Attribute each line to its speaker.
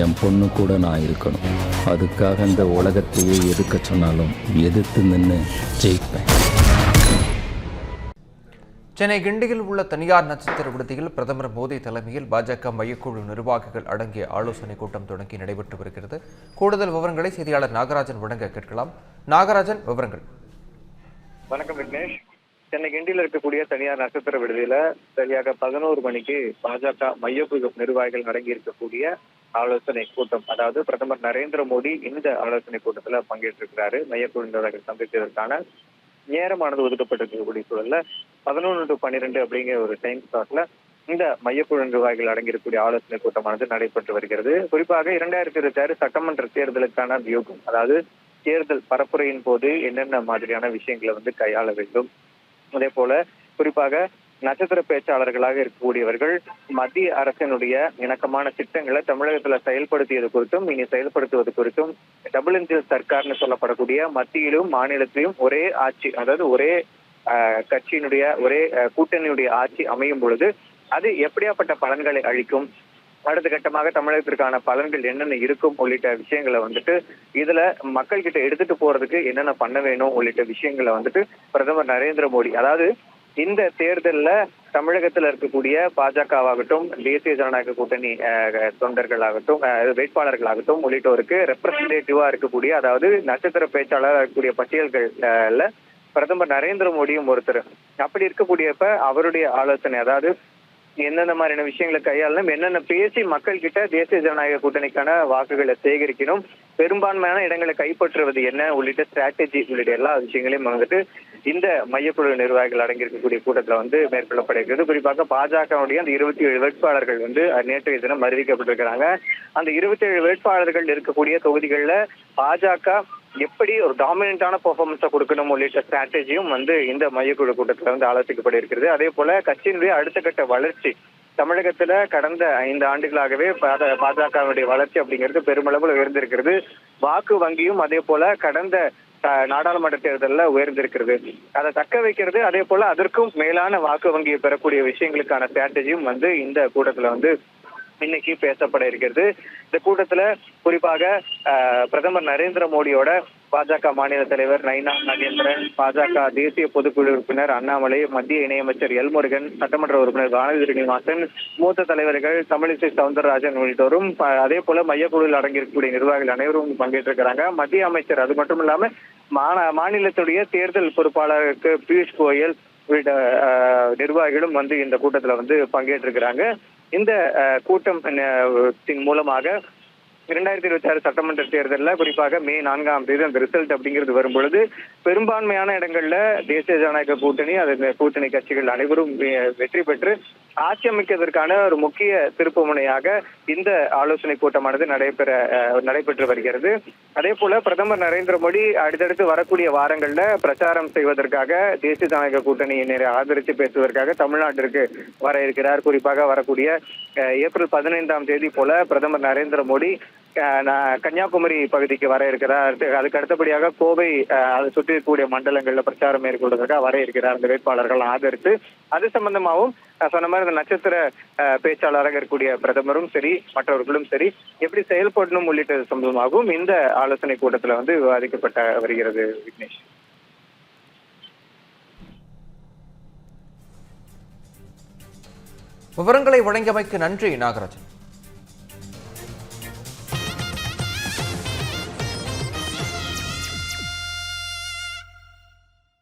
Speaker 1: என் பொண்ணு கூட நான் இருக்கணும். அதுக்காக இந்த உலகத்தையே எதிர்க்க சொன்னாலும் எதிர்த்து நின்று ஜெயிப்பேன்.
Speaker 2: சென்னை கிண்டியில் உள்ள தனியார் நட்சத்திர விடுதியில் பிரதமர் மோடி தலைமையில் பாஜக மையக்குழு நிர்வாகிகள் அடங்கிய ஆலோசனைக் கூட்டம் தொடங்கி நடைபெற்று வருகிறது. கூடுதல் விவரங்களை செய்தியாளர் நாகராஜன் வழங்க கேட்கலாம். நாகராஜன், விவரங்கள்.
Speaker 3: வணக்கம் விக்னேஷ். சென்னை கிண்டியில் இருக்கக்கூடிய தனியார் நட்சத்திர விடுதியில சரியாக 11 மணிக்கு பாஜக மையக்குழு நிர்வாகிகள் அடங்கி இருக்கக்கூடிய ஆலோசனை கூட்டம், அதாவது பிரதமர் நரேந்திர மோடி இந்த ஆலோசனை கூட்டத்துல பங்கேற்றிருக்கிறாரு. மையக்குழு நிர்வாகிகள் சந்தித்ததற்கான நேரமானது ஒதுக்கப்பட்டிருக்கக்கூடிய சூழல்ல 11 to 12 அப்படிங்கிற ஒரு டைம் ஸ்லாட்ல இந்த மையக்குழு நிர்வாகிகள் அடங்கியிருக்கக்கூடிய ஆலோசனை கூட்டமானது நடைபெற்று வருகிறது. குறிப்பாக 2026 சட்டமன்ற தேர்தலுக்கான வியூகம், அதாவது தேர்தல் பரப்புரையின் போது என்னென்ன மாதிரியான விஷயங்களை கையாள வேண்டும், அதே போல குறிப்பாக நட்சத்திர பேச்சாளர்களாக இருக்கக்கூடியவர்கள் மத்திய அரசினுடைய இணக்கமான திட்டங்களை தமிழகத்துல செயல்படுத்தியது குறித்தும் இனி செயல்படுத்துவது குறித்தும் டபுள் இன்ஜின் சர்க்கார்னு சொல்லப்படக்கூடிய மத்தியிலும் மாநிலத்திலும் ஒரே ஆட்சி, அதாவது ஒரே கட்சியினுடைய ஒரே கூட்டணியுடைய ஆட்சி அமையும் பொழுது அது எப்படியாப்பட்ட பலன்களை அளிக்கும், அடுத்த கட்டமாக தமிழகத்திற்கான பலன்கள் என்னென்ன இருக்கும் உள்ளிட்ட விஷயங்களை இதுல மக்கள் கிட்ட எடுத்துட்டு போறதுக்கு என்னென்ன பண்ண வேணும் உள்ளிட்ட விஷயங்களை பிரதமர் நரேந்திர மோடி, அதாவது இந்த தேர்தல்ல தமிழகத்துல இருக்கக்கூடிய பாஜகவாகட்டும், தேசிய ஜனநாயக கூட்டணி தொண்டர்களாகட்டும், வேட்பாளர்களாகட்டும் உள்ளிட்டோருக்கு ரெப்ரசன்டேட்டிவா இருக்கக்கூடிய, அதாவது நட்சத்திர பேச்சாளராக இருக்கக்கூடிய பட்டியல்கள்ல பிரதமர் நரேந்திர மோடியும் ஒருத்தர். அப்படி இருக்கக்கூடியப்ப அவருடைய ஆலோசனை, அதாவது என்னென்ன மாதிரியான விஷயங்களை கையாளணும், என்னென்ன பேசி மக்கள் கிட்ட தேசிய ஜனநாயக கூட்டணிக்கான வாக்குகளை சேகரிக்கணும், பெரும்பான்மையான இடங்களை கைப்பற்றுவது என்ன உள்ளிட்ட ஸ்ட்ராட்டஜி உள்ளிட்ட எல்லா விஷயங்களையும் இந்த மையக்குழு நிர்வாகிகள் அடங்கியிருக்கக்கூடிய கூட்டத்துல மேற்கொள்ளப்பட இருக்கிறது. குறிப்பாக பாஜகவுடைய அந்த 27 வேட்பாளர்கள் நேற்றைய தினம் அறிவிக்கப்பட்டிருக்கிறாங்க. அந்த 27 வேட்பாளர்கள் இருக்கக்கூடிய தொகுதிகளில் பாஜக எப்படி ஒரு டாமினண்டான பெர்ஃபார்மன்ஸை கொடுக்கணும் உள்ளிட்ட ஸ்ட்ராட்டஜியும் இந்த மையக்குழு கூட்டத்துல ஆலோசிக்கப்பட இருக்கிறது. அதே போல கட்சியினுடைய அடுத்த கட்ட வளர்ச்சி, தமிழகத்துல கடந்த 5 ஆண்டுகளாகவே பாஜகவுடைய வளர்ச்சி அப்படிங்கிறது பெருமளவில் உயர்ந்திருக்கிறது. வாக்கு வங்கியும் அதே போல கடந்த நாடாளுமன்ற தேர்தலில் உயர்ந்திருக்கிறது. அதை தக்க வைக்கிறது, அதே போல அதற்கும் மேலான வாக்கு வங்கியை பெறக்கூடிய விஷயங்களுக்கான ஸ்ட்ராட்டஜியும் இந்த கூட்டத்துல இன்னைக்கு பேசப்பட இருக்கிறது. இந்த கூட்டத்துல குறிப்பாக பிரதமர் நரேந்திர மோடியோட பாஜக மாநில தலைவர் நைனா நாகேந்திரன், பாஜக தேசிய பொதுக்குழு உறுப்பினர் அண்ணாமலை, மத்திய இணையமைச்சர் எல் முருகன், சட்டமன்ற உறுப்பினர் வானதி ஸ்ரீனிவாசன், மூத்த தலைவர்கள் தமிழிசை சவுந்தரராஜன் உள்ளிட்டோரும், அதே போல மையக்குழுவில் அடங்கியிருக்கக்கூடிய நிர்வாகிகள் அனைவரும் பங்கேற்றிருக்கிறாங்க. மத்திய அமைச்சர், அது மட்டும் இல்லாம மாநிலத்துடைய தேர்தல் பொறுப்பாளருக்கு பியூஷ் கோயல் உள்ளிட்ட நிர்வாகிகளும் இந்த கூட்டத்துல பங்கேற்றிருக்கிறாங்க. இந்த கூட்டத்தின் மூலமாக 2026 சட்டமன்ற தேர்தலில் குறிப்பாக மே 4ஆம் தேதி அந்த ரிசல்ட் அப்படிங்கிறது வரும் பொழுது பெரும்பான்மையான இடங்கள்ல தேசிய ஜனநாயக கூட்டணி, அது கூட்டணி கட்சிகள் அனைவரும் வெற்றி பெற்று ஆட்சி அமைக்கிறதுக்கான ஒரு முக்கிய திருப்பு முனையாக இந்த ஆலோசனை கூட்டமானது நடைபெற்று வருகிறது. அதே போல பிரதமர் நரேந்திர மோடி அடுத்தடுத்து வரக்கூடிய வாரங்கள்ல பிரச்சாரம் செய்வதற்காக தேசிய ஜனநாயக கூட்டணியினரை ஆதரித்து பேசுவதற்காக தமிழ்நாட்டிற்கு வர இருக்கிறார். குறிப்பாக வரக்கூடிய ஏப்ரல் 15ஆம் தேதி போல பிரதமர் நரேந்திர மோடி கன்னியாகுமரி பகுதிக்கு வர இருக்கிறார். அதுக்கு அடுத்தபடியாக கோவை அதை சுற்றி இருக்கக்கூடிய மண்டலங்கள்ல பிரச்சாரம் மேற்கொள்வதற்காக வர இருக்கிறார். அந்த வேட்பாளர்கள் ஆதரித்து அது சம்பந்தமாகவும் சொன்ன மாதிரி இந்த நட்சத்திர பேச்சாளராக இருக்கக்கூடிய பிரதமரும் சரி மற்றவர்களும் சரி எப்படி செயல்படணும் உள்ளிட்ட சம்பந்தமாகவும் இந்த ஆலோசனை கூட்டத்துல விவாதிக்கப்பட்ட வருகிறது. விக்னேஷ்,
Speaker 2: விவரங்களை வழங்கியமைக்கு நன்றி நாகராஜன்.